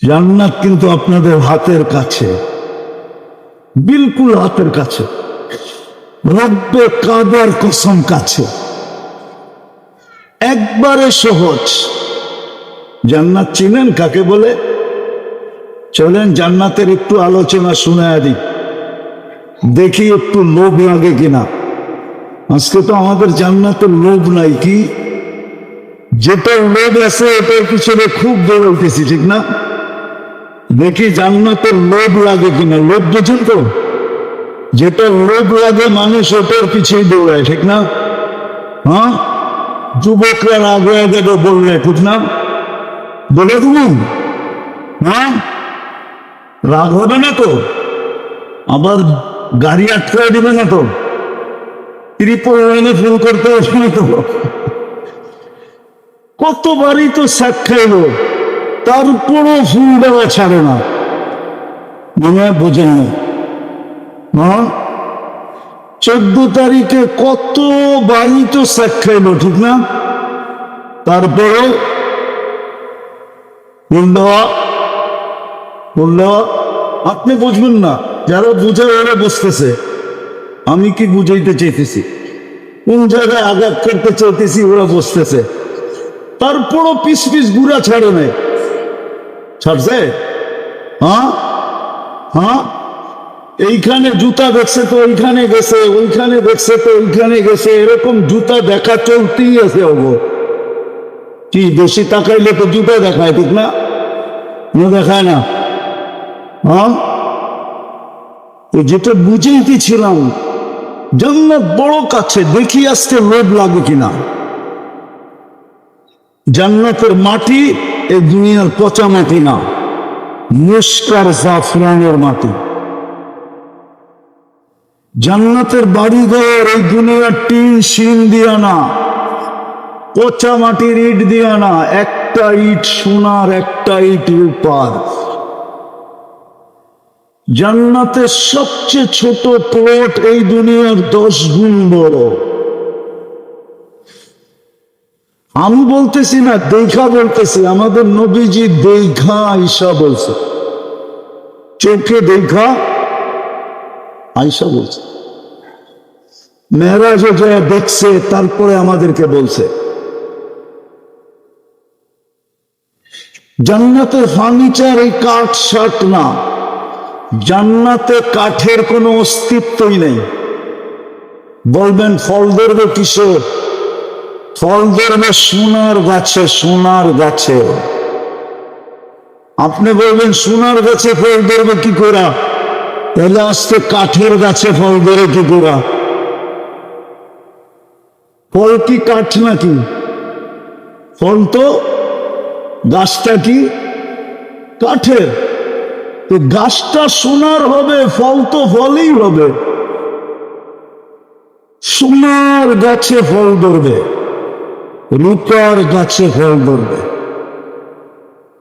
জান্নাত কিন্তু আপনাদের হাতের কাছে, বিলকুল হাতের কাছে। রব্বে কাবার কসম কাছে, একবারে সহজ। জান্নাত চিনেন কাকে বলে? চলেন জান্নাতের একটু আলোচনা শোনায় দিই, দেখি একটু লোভ লাগে কিনা। আজকে তো আমাদের জান্নাতের লোভ নাই, কি যেটা লোভ আছে এটার পিছনে খুব দৌড়াইতেছি, ঠিক না? দেখি জান্নাতের লোভ লাগে কিনা। লোভ বুঝুন তো, যেটা লোভ লাগে মানুষ ওটার পিছিয়ে দৌড়ায়, ঠিক না? হ্যাঁ, যুবকরা আগে আগে বললে, ঠিক না? বলে তুমি হ্যাঁ, রাগ হবে না তো? আবার গাড়ি আটকায় দিবে না তো? ত্রিপুরা ফোন করতে আসবে না তো? কতবারই তো সাক্ষাইল, তারপরও ফুল দেওয়া ছাড়ে না। মনে হয় বোঝেন না? হ্যাঁ, 14 তারিখে কতবারই তো সাক্ষাইল, ঠিক না? তারপরও ফুল দেওয়া, ফুল দেওয়া। আপনি বুঝবেন না, যারা বুঝার ওরা বুঝতেছে আমি কি বুঝাইতে চাইতেছি, কোন জায়গায় আঘাত করতে চাইতেছি ওরা বুঝতেছে। তারপরও পিস পিস গুড়া ছাড়ে নাই, ছাড়ছে? হ্যাঁ হ্যাঁ, এইখানে জুতা দেখছে তো ওইখানে গেছে, ওইখানে দেখছে তো ওইখানে গেছে, এরকম জুতা দেখা চলতেই আছে। ওগো কি বেশি তাকাইলে তো জুতা দেখায়, ঠিক না? দেখায় না? হ্যাঁ, যেটা বুঝেইতেছিলাম জান্নাত বড় কাছে, দেখি আজকে লোভ লাগে কিনা। জান্নাতের মাটি এই দুনিয়ার পচা মাটি না, মুস্কার জাফরানের মাটি। জান্নাতের বাড়িঘর এই দুনিয়ার টিন শিন দিয়া না, পচা মাটির ইট দিয়া না, একটা ইট সোনার, একটা ইট রূপার। জান্নাতের সবচেয়ে ছোট প্লট এই দুনিয়ার 10 গুণ বড়। আমি বলতেছি না, দেখা বলতেছি, আমাদের নবীজি দেখা আয়েশা বলছে, চোখে দেখা আয়েশা বলছে, মেরাজে যায় দেখছে, তারপরে আমাদেরকে বলছে। জান্নাতের ফার্নিচার এই কাঠ শাট না, জান্নাতে কাঠের কোনো অস্তিত্বই নেই। বলবেন ফল ধরবে কিসের? ফল ধরবে সোনার গাছে, সোনার গাছে। আপনি বলবেন সোনার গাছে ফল ধরবে কি করে? তাহলে আজকে কাঠের গাছে ফল ধরে কি করে? ফল কি কাঠ নাকি? ফল তো, গাছটা কি কাঠের? তো গাছটা সোনার হবে, ফল তো ফলই হবে। সোনার গাছে ফল ধরবে, রূপার গাছে ফল ধরবে।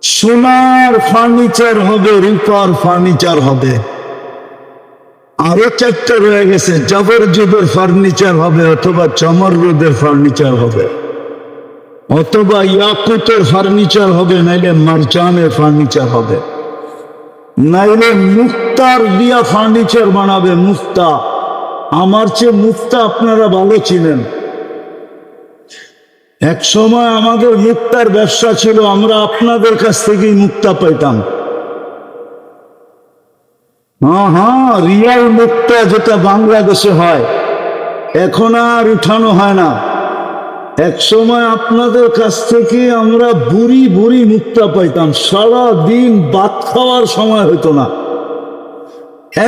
সোনার ফার্নিচার হবে, রূপার ফার্নিচার হবে। আরো 4টা রয়ে গেছে, জবরজুদের ফার্নিচার হবে, অথবা চমররুদের ফার্নিচার হবে, অথবা ইয়াকুতের ফার্নিচার হবে, নাইলে মারজানের ফার্নিচার হবে, নাইলে মুক্তার দিয়া ফার্নিচার বানাবে। মুক্তা, আমার চেয়ে মুক্তা আপনারা ভালো চিনেন। এক সময় আমাদের মুক্তার ব্যবসা ছিল, আমরা আপনাদের কাছ থেকেই মুক্তা পাইতাম। হ্যাঁ হ্যাঁ, রিয়াল মুক্তা যেটা বাংলাদেশে হয়, এখন আর উঠানো হয় না। এক সময় আপনাদের কাছ থেকে আমরা বুড়ি বুড়ি মুক্তা পাইতাম, সারা দিন ভাত খাওয়ার সময় হইতো না,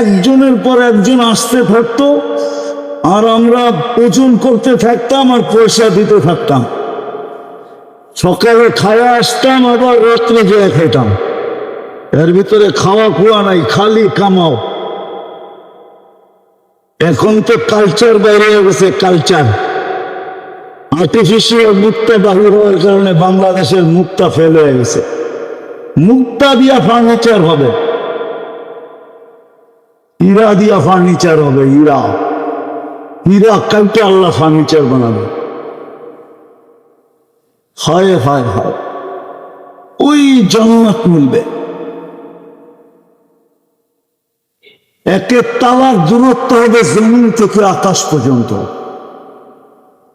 একজনের পর একজন আসতে থাকতো, আর আমরা ওজন করতে থাকতাম আর পয়সা দিতে থাকতাম। সকালে খাওয়া আসতাম, আবার রাত্রে যেয়ে খেতাম। এর ভিতরে খাওয়া খুয়া নাই, খালি কামাও। এখন তো কালচার বাইরে হয়ে গেছে, কালচার। আর্টিফিশিয়াল মুক্তা বাহির হওয়ার কারণে বাংলাদেশের মুক্তা ফেল হয়ে গেছে। মুক্তা দিয়া ফার্নিচার হবে, হীরা দিয়া ফার্নিচার হবে, হীরা হীরা কালকে আল্লাহ ফার্নিচার বানাবে। হায় হায় হায়, ওই জান্নাত মিলবে। একের তালার দূরত্ব হবে জমিন থেকে আকাশ পর্যন্ত।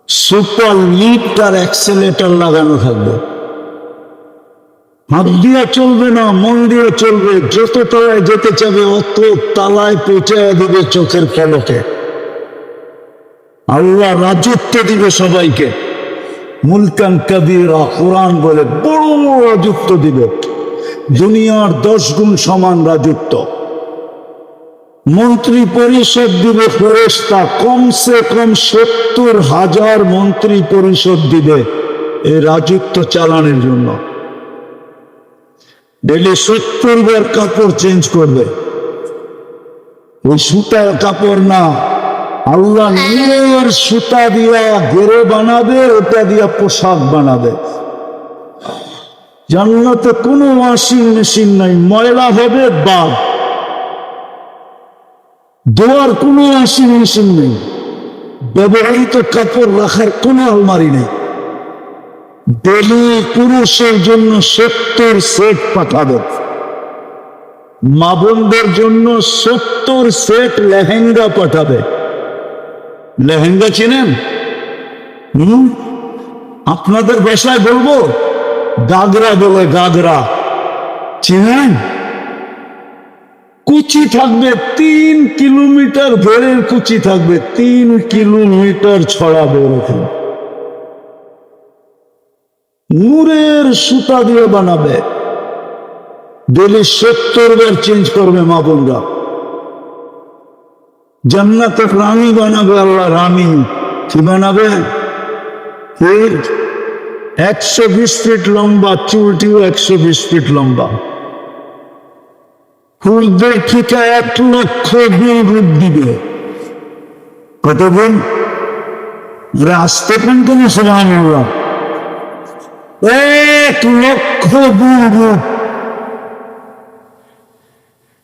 সুপার লিফট আর অ্যাক্সেলেটর লাগানো থাকবে। হাত দিয়ে চলবে না, মন দিয়ে চলবে। যত তলায় যেতে চাবে অত তালায় পৌঁছায় দিবে চোখের পলকে। আল্লাহ রাজত্ব দিবে সবাইকে। মুলকান কবীরা, কোরআন বলে বড় রাজত্ব দিবে। দুনিয়ার 10 গুণ সমান রাজত্ব। মন্ত্রী পরিষদ দিবে ফেরেশতা, কমসে কম 70,000 মন্ত্রী পরিষদ দিবে এই রাজত্ব চালানোর জন্য। ডেলি 70 বার কাপড় চেঞ্জ করবে। ওই সুতার কাপড় না, আল্লাহ নিজের সুতা দিয়া গেরে বানাবে, ওটা দিয়া পোশাক বানাবে। জান্নাতে কোনো ওয়াশিং মেশিন নাই, ময়লা হবে বাদ। ধোয়ার কোনো ওয়াশিং মেশিন নেই, ব্যবহৃত কাপড় রাখার কোনো আলমারি নেই। ডেলি পুরুষের জন্য 70 সেট পাঠাবে, মা বোনদের জন্য 70 সেট লেহেঙ্গা পাঠাবে। লেহেঙ্গা চিনেন? আপনাদের ভাষায় বলবো গাগরা বলে, গাগরা চিনেন? কুচি থাকবে 3 কিলোমিটার, ভেড়ের কুচি থাকবে 3 কিলোমিটার ছড়াবে। ওরকম নূরের সুতা দিয়ে বানাবে। ডেলি 70 বার চেঞ্জ করবে মা বোনরা। জান্নাতের রানী বানাবে আল্লাহ, রানী। কি বানাবে? 120 ফিট লম্বা, চুলটিও 120 ফিট লম্বা। হুরদের থেকে 1 লক্ষ গুণ রূপ দিবে। কত গুণ? আসতে পারেন কেন? সুবহানাল্লাহ। 1 লক্ষ গুণ রূপ।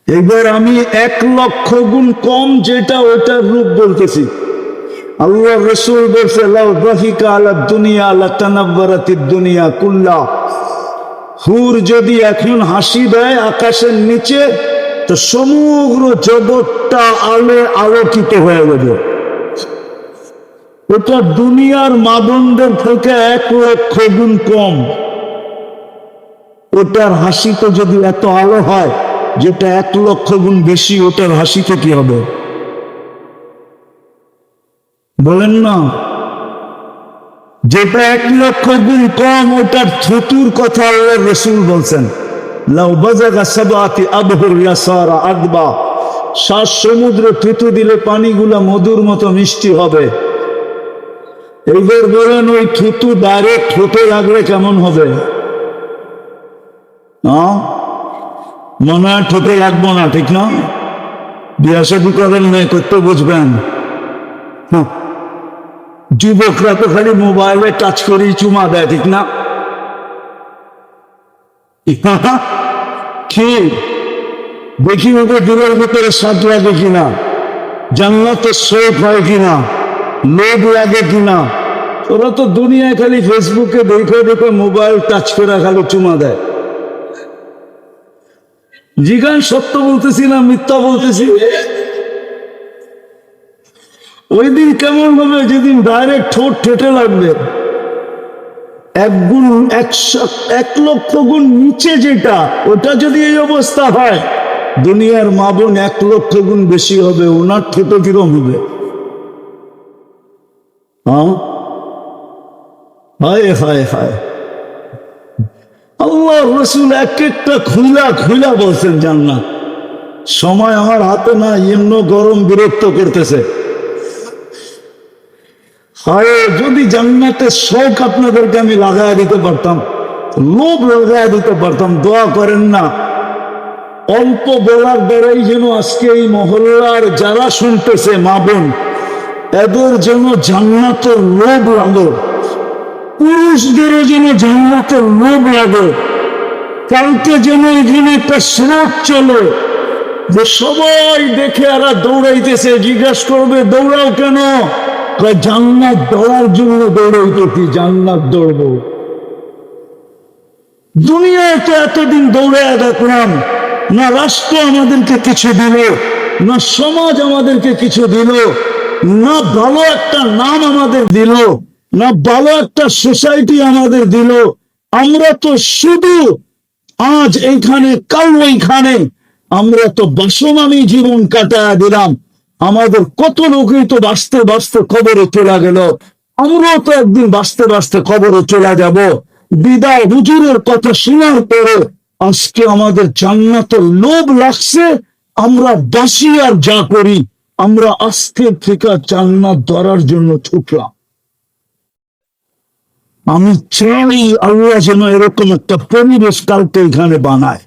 এবার আমি 1 লক্ষ গুণ কম যেটা, ওটার রূপ বলতেছি। আল্লাহ রাসূল বলছে, লাউ দাহিকা আলা দুনিয়া লাতানাব্বারাতিদ দুনিয়া কুল্লা। হুর যদি এখন হাসি দেয় আকাশের নিচে, তো সমগ্র জগৎটা আলো আলোকিত হয়ে যাবে। ওটা দুনিয়ার মাদনদের থেকে 1 লক্ষ গুণ কম। ওটার হাসিতে যদি এত আলো হয়, যেটা 1 লক্ষ গুণ বেশি, ওটার হাসিতে কি হবে বলেন না? যেটা 1 লক্ষ গুণ কম, ওটার থুতুর কথা আল্লাহ রাসূল বলছেন, লাউ বাযাগা সাবআতি আবহুর ইয়াসারা আদবা। 7 সমুদ্র থুতু দিলে পানিগুলা মধুর মতো মিষ্টি হবে। এইবার বলেন, ওই থুতু ডাইরেক্ট ঠোঁটে লাগলে কেমন হবে? মনে হয় ঠোঁটে লাগবো না, ঠিক না? বিয়া শাদী করেন নাই, করতে বুঝবেন। যুবকরা তো খালি মোবাইলে টাচ করেই চুমা দেয়, ঠিক না? কি দেখি ওদের দূরের ভিতরে স্বাদ লাগে কিনা, জান্নাতের শৌক হয় কিনা, লোভ লাগে কিনা। ওরা তো দুনিয়ায় খালি ফেসবুকে দেখে দেখে মোবাইল টাচ করে খালি চুমা দেয়। জিগান সত্য বলতেছি না মিথ্যা বলতেছি? ওই দিন কেমন হবে যেদিন ডাইরেক্ট ঠোঁট ঠেটে লাগবে। 1 লক্ষ গুণ নিচে যেটা, ওটা যদি এই অবস্থা হয়, দুনিয়ার মা বোন 1 লক্ষ গুণ বেশি হবে। ওনার ঠোঁট কিরম হবে? হায় হায় হায়। আল্লাহ রাসূল এক একটা খুলা খুলা বলছেন জান্নাত। সময় আমার হাতে না, এমন গরম বিরক্ত করতেছে। হায়, যদি জান্নাতের শৌক আপনাদেরকে আমি লাগাই দিতে পারতাম, লোভ লাগাই দিতে পারতাম। দোয়া করেন না, অল্প বলার দ্বারাই যেন আজকে এই মহল্লার যারা শুনতেছে মা বোন, এদের যেন জান্নাতের লোভ লাগে। পুরুষদেরও যেন জান্নাতের লোভ লাগে। কালকে যেন এখানে একটা স্রোত চলে, যে সবাই দেখে এরা দৌড়াইতেছে, জিজ্ঞাসা করবে দৌড়াও কেন? জান্নাত দৌড়ার জন্য দৌড়াইতেছি, জান্নাত দৌড়বো। দুনিয়ায় তো এতদিন দৌড়ায় দেখলাম না, রাষ্ট্র আমাদেরকে কিছু দিল না সমাজ আমাদেরকে কিছু দিল, না ভালো একটা নাম আমাদের দিল, না ভালো একটা সোসাইটি আমাদের দিল। আমরা তো শুধু আজ এইখানে কাল ওইখানে, আমরা তো বাসনামী জীবন কাটায় দিলাম। আমাদের কত লোকই তো বাঁচতে বাঁচতে কবরে চলে গেল, আমরাও তো একদিন বাঁচতে বাঁচতে কবরে চলে যাব। বিদায় হুজুরের কথা শোনার পরে আজকে আমাদের জান্নাতের লোভ লাগছে। আমরা বাসি আর যা করি, আমরা আজকে থেকে জান্নাত ধরার জন্য ছুটলাম। আমি চাই আল্লাহ যেন এরকম একটা পরিবেশ কালকে এখানে বানায়,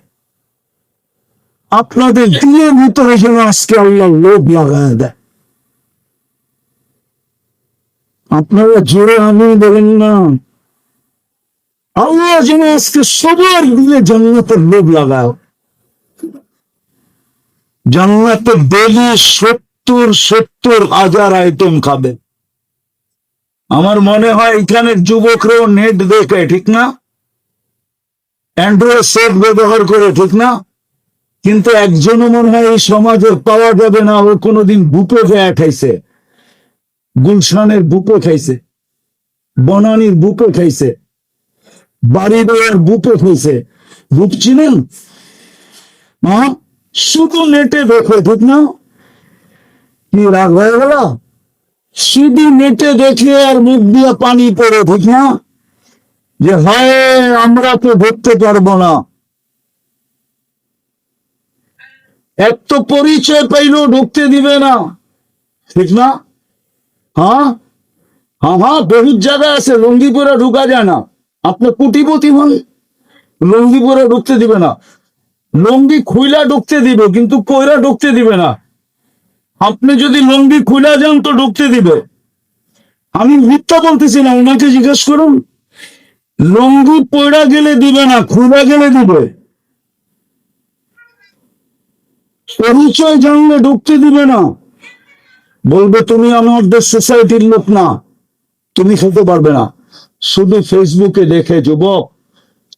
আপনাদের দিনের ভিতরে যেন আজকে আল্লাহ লোভ লাগায় দেয়। আপনারা জোরে আমি বলেন না, আল্লাহ যেন আজকে সবার দিলে জান্নাতের লোভ লাগায়। জান্নাতে ডেলি 70,000 আইটেম খাবে। আমার মনে হয় এখানের যুবকরাও নেট দেখে, ঠিক না? অ্যান্ড্রয়েড সেট ব্যবহার করে, ঠিক না? কিন্তু একজনও মনে হয় এই সমাজের পাওয়া যাবে না, ও কোনোদিন বুপে দেয়া খাইছে, গুলশানের বুপে খাইছে, বনানীর বুপে খাইছে, বাড়ি দেওয়ার বুপে খাইছে। বুপ চিনেন? হ্যাঁ, শুধু নেটে দেখে, ঠিক না? কি রাগ হয়ে গেল? শুধু নেটে দেখে আর মুখ দিয়ে পানি পড়ে, ঠিক না? যে হয় আমরা তো ধরতে পারবো না। এক তো পরিচয় পাইলেও ঢুকতে দিবে না, ঠিক না? হ্যাঁ হ্যাঁ হ্যাঁ, বহুত জায়গায় আছে লুঙ্গি পরে ঢুকা যায় না। আপনি কোটিপতি হন, লুঙ্গি পরে ঢুকতে দিবে না। লুঙ্গি খুইলা ঢুকতে দিবে, কিন্তু পয়রা ঢুকতে দিবে না। আপনি যদি লুঙ্গি খুইলা যান তো ঢুকতে দিবে। আমি মিথ্যা বলতেছি না, ওনাকে জিজ্ঞেস করুন। লুঙ্গি পয়রা গেলে দিবে না, খুইলা গেলে দিবে। পরিচয় জানলে ঢুকতে দিবে না, বলবে তুমি আমাদের সোসাইটির লোক না, তুমি খেতে পারবে না। শুধু ফেসবুকে দেখে যুবক,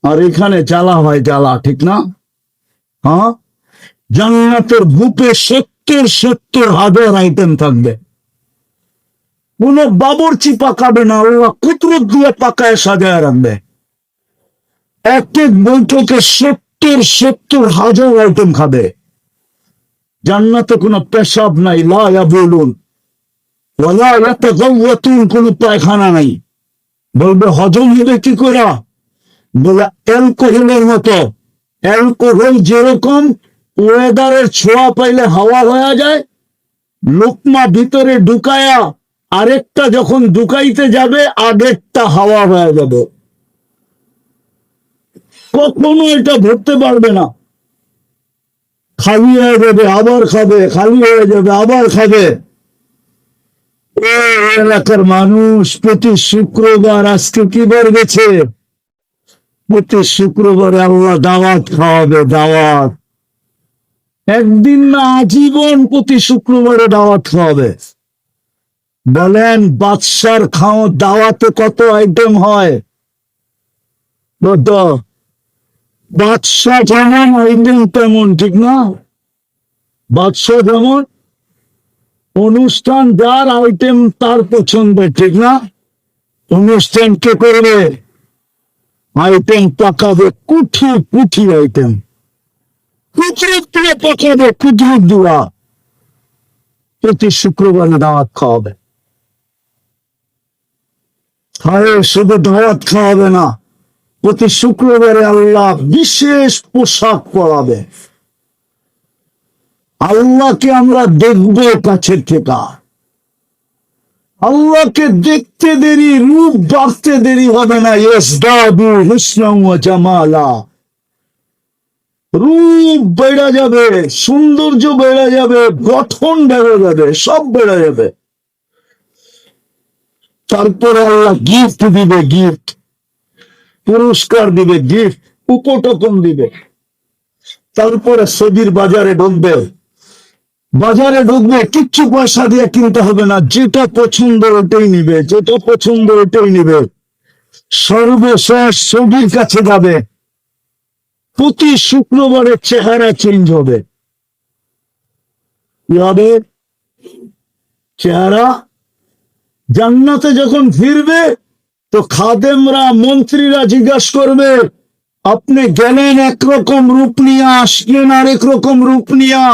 আর এখানে জ্বালা হয় জ্বালা, ঠিক না? হ্যাঁ, জান্নাতের বুপে 70,000 আইটেম থাকবে। কোন বাবরচি পাকাবে না, ওরা কুতরত দিয়ে পাকায় সাজায় রাখবে। এক এক বৈঠকে 70,000 আইটেম খাবে। জান্নাতে কোনো পেশাব নাই, লা ইয়াবুলুন ওয়ালা ইয়াতাগাওয়াতুন, কোনো পায়খানা নাই। বলবে হজম হবে কি করে? বলে অ্যালকোহলের মতো। অ্যালকোহল যেরকম ওয়েদারের ছোঁয়া পাইলে হাওয়া হয়ে যায়, লোকমা ভিতরে ঢুকায়া আরেকটা যখন ঢুকাইতে যাবে আগেরটা হাওয়া হয়ে যাবে, কখনো এটা ধরতে পারবে না। খালি হয়ে যাবে আবার খাবে, খালি হয়ে যাবে আবার খাবে। এলাকার মানুষ প্রতি শুক্রবার, আজকে কি বার গেছে, প্রতি শুক্রবারে আল্লাহ দাওয়াত খাওয়াবে, দাওয়াত। একদিন না, আজীবন প্রতি শুক্রবারে দাওয়াত খাওয়াবে। বলেন বাদশার খাওয়া দাওয়াতে কত আইটেম হয়? কত? বাদশা যেমন আইটেম তেমন, ঠিক না? বাদশা যেমন অনুষ্ঠান, যার আইটেম তার পছন্দের, ঠিক না? অনুষ্ঠান কে করবে? আইটেম পাকাবে, কুঠি কুঠি আইটেম, কুচুর দিয়ে পাকাবে, কুচুর দুয়া। প্রতি শুক্রবারে দাওয়াত খাওয়াবে। শুধু দাওয়াত খাওয়াবে না, প্রতি শুক্রবারে আল্লাহ বিশেষ পোশাক পরাবে। আল্লাহকে আমরা দেখব কাছের থেকে। আল্লাহকে দেখতে দেরি, রূপ বাড়তে দেরি হবে না। ইয়াজদাদু হুসনান ওয়া জামালা, রূপ বেড়ে যাবে, সৌন্দর্য বেড়ে যাবে, গঠন বেড়ে যাবে, সব বেড়ে যাবে। তারপরে আল্লাহ গিফট দিবে, গিফট, পুরস্কার দিবে, গিফট, উপটকন দিবে। তারপরে সবির বাজারে ঢুকবে, বাজারে ঢুকবে, কিচ্ছু পয়সা দিয়ে কিনতে হবে না, যেটা পছন্দ ওটাই নিবে, যেটা পছন্দ ওটাই নিবে। সর্বশেষ সবির কাছে যাবে, প্রতি শুক্রবারে চেহারা চেঞ্জ হবে। কি হবে? চেহারা। জান্নাতে যখন ফিরবে তো খাদেমরা মন্ত্রীরা জিজ্ঞাসা করবে, আপনি গেলেন একরকম রূপ নিয়ে, আসলেন আরেক রকম রূপ নিয়া।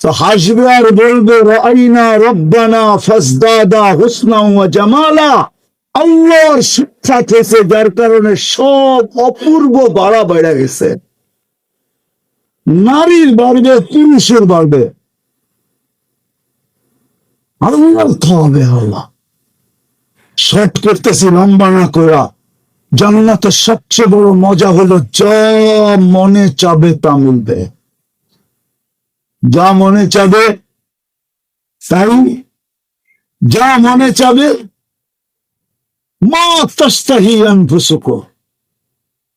তো হাসবে আর বলবে, রাইনা রব্বানা ফাজদাদা হুসনা ওয়া জামালা। আল্লাহর শিক্ষা থেকে, যার কারণে সব অপূর্ব বাড়া বেড়ে গেছে। নারীর বাড়বে, পুরুষের বাড়বে। আল্লাহ খাওয়াবে আল্লাহ। শর্ট করতেছি, লম্বা না করা। জান্নাতের সবচেয়ে বড় মজা হলো যা মনে চাবে তা মিলবে। যা মনে চাবে তাই, যা মনে চাবে। মা তাস্তাহি আনফুসুকুম।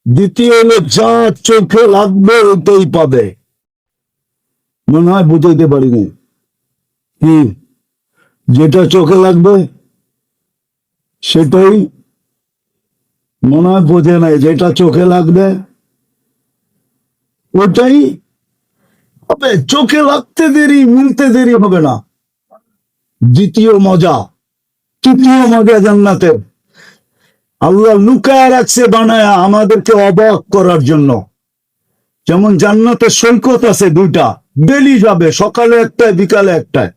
দ্বিতীয় হলো যা চোখে লাগবে ওটাই পাবে। মনে হয় বুঝাইতে পারিনি কি? যেটা চোখে লাগবে সেটাই মনে হয় বোঝে নাই। যেটা চোখে লাগবে ওটাই হবে। চোখে লাগতে দেরি, মিলতে দেরি হবে না। দ্বিতীয় মজা। তৃতীয় মজা জান্নাতের, আল্লাহ লুকায় রাখছে বানায়া আমাদেরকে অবাক করার জন্য। যেমন জান্নাতে সৈকত আছে দুইটা, ডেলি যাবে, সকালে একটায় বিকালে একটায়।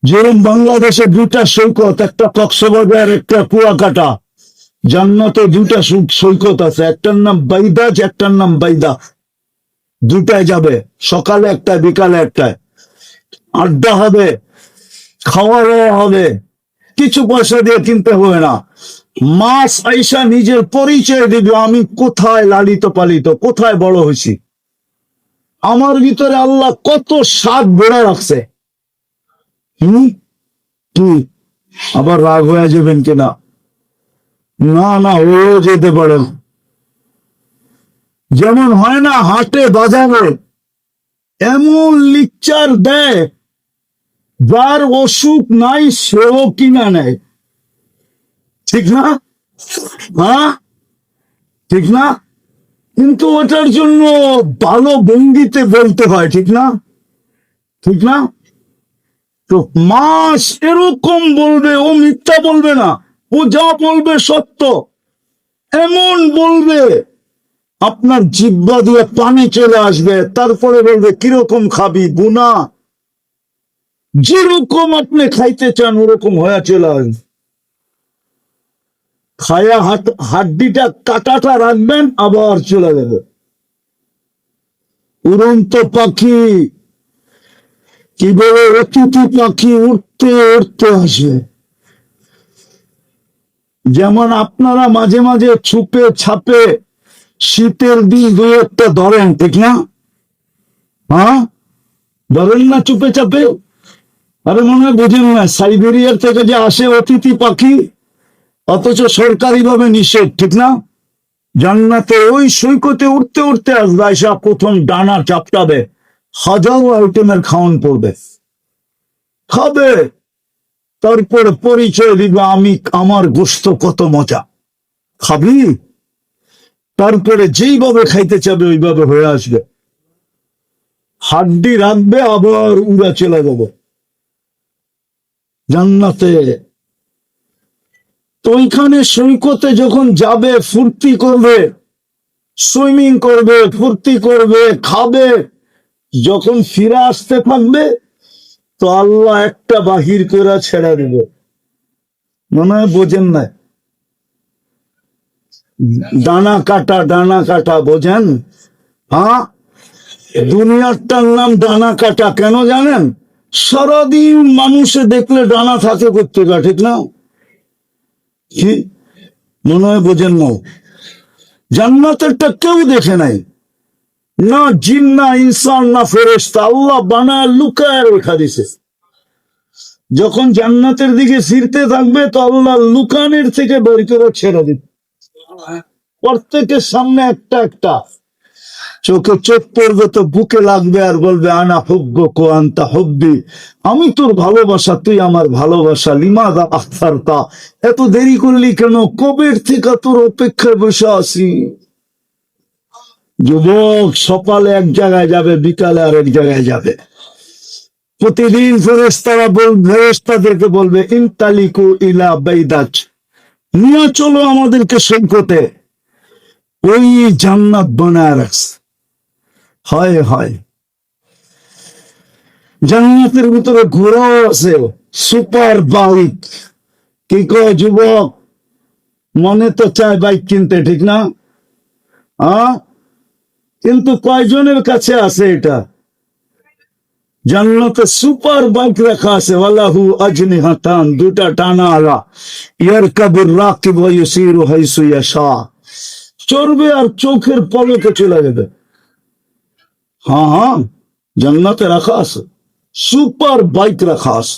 যেরকম বাংলাদেশে দুইটা সৈকত, একটা কক্সবাজার একটা কুয়াকাটা, জান্নাতে দুইটা সৈকত আছে, একটার নাম বাইদাজ, একটার নাম বাইদা। দুটায় যাবে, সকালে একটা বিকালে একটায়। আড্ডা হবে, খাওয়া দাওয়া হবে, কিছু পয়সা দিয়ে কিনতে হবে না। মাস আইসা নিজের পরিচয় দিবে, আমি কোথায় লালিত পালিত, কোথায় বড় হয়েছি। আমার ভিতরে আল্লাহ কত স্বাদ বেড়ে রাখছে। কি আবার রাগ হয়ে যাবেন কিনা? না না, ও যেতে পারেন। যেমন হয় না হাটে বাজারে এমন লিকচার দেয়, যার অসুখ নাই সেও কিনা নেয়, ঠিক না? হ্যাঁ, ঠিক না? কিন্তু ওটার জন্য ভালো ভঙ্গিতে বলতে হয়, ঠিক না? ঠিক না? তো মাস এরকম বলবে, ও মিথ্যা বলবে না, ও যা বলবে সত্য। এমন বলবে আপনার জিহ্বা দিয়ে পানি চলে আসবে। তারপরে বলবে কিরকম খাবি গুনা, যেরকম আপনি খাইতে চান ওরকম হয়ে চলে আসবে। খায়া হাড্ডিটা কাটাটা রাখবেন, আবার চলে যাবে। উড়ন্ত পাখি, কি বলে, অতিথি পাখি উঠতে উঠতে আসে। যেমন আপনারা মাঝে মাঝে ছুপে ছাপে শীতের দিন দুই একটা ধরেন, ঠিক না? হ্যাঁ, ধরেন না চুপে চাপে? আরে মনে হয় বুঝেন না, সাইবেরিয়ার থেকে যে আসে অতিথি পাখি, অথচ সরকারি ভাবে নিষেধ, ঠিক না? জান্নাতে ওই সৈকতে উঠতে উঠতে আসবে, আইসা প্রথম ডানা চাপটাবে, হাজারো আইটেমের খাওয়ান পড়বে, খাবে। তারপরে পরিচয় দিবে, আমি, আমার গোস্ত কত মজা, খাবি? তারপরে যেইভাবে খাইতে চাবে ওইভাবে হয়ে আসবে। হাড্ডি রাখবে, আবার উড়া চলে যাবে জান্নাতে। তো ওইখানে সৈকতে যখন যাবে ফুর্তি করবে, সুইমিং করবে, ফুর্তি করবে, খাবে। যখন ফিরে আসতে থাকবে তো আল্লাহ একটা বাহির করে ছেড়ে দেবে। মনে হয় বোঝেন না? ডানা কাটা, ডানা কাটা, বোঝেন? হ্যাঁ, দুনিয়ারটার নাম ডানা কাটা। কেন জানেন? সারাদিন মানুষে দেখলে ডানা থাকে প্রত্যেকা, ঠিক না? কি মনে হয় বোঝেন না? জান্নাতেরটা কেউ দেখে নাই, না জিন, না ইনসান, না ফেরেশতা। আল্লাহ বানায় লুকায় রেখা দিছে। যখন জান্নাতের দিকে ফিরতে থাকবে তো আল্লাহ লুকানের থেকে বের করে ছেড়ে দিবে। প্রত্যেকের সামনে একটা একটা। চোখে চোখ পড়বে তো বুকে লাগবে আর বলবে, আনা হুব্বুকা আনতা হুব্বি। আমি তোর ভালোবাসা, তুই আমার ভালোবাসা। লিমাযা আখতারতা, এত দেরি করলি কেন? কবের থেকে তোর অপেক্ষায় বসে আছি। যুবক সকালে এক জায়গায় যাবে, বিকালে আরেক জায়গায় যাবে। প্রতিদিন ফেরেশতাদেরকে বলবে ইনতালিকু ইলা বাইদাত, নিয়ে চলো আমাদেরকে সৈকতে, ওই জান্নাত বানায় রাখছে। হয় হয়, জান্নাতের ভিতরে ঘোড়াও আছে, সুপার বাইক। কি কয় যুবক? মনে তো চায় বাইক কিনতে, ঠিক না? কিন্তু কয়জনের কাছে আছে এটা? জান্নাতে সুপার বাইক রাখা আছে, ওয়ালাহু আজনিহাতান, দুটা টানা আলা, ইয়ারকাবুর রাকিব ওয়া ইউসিরু হাইসু ইয়াশা, চড়বে আর চোখের পলকে চলে যাবে। হ্যাঁ হ্যাঁ, জান্নাতে রাখা আছে, সুপার বাইক রাখা আছে।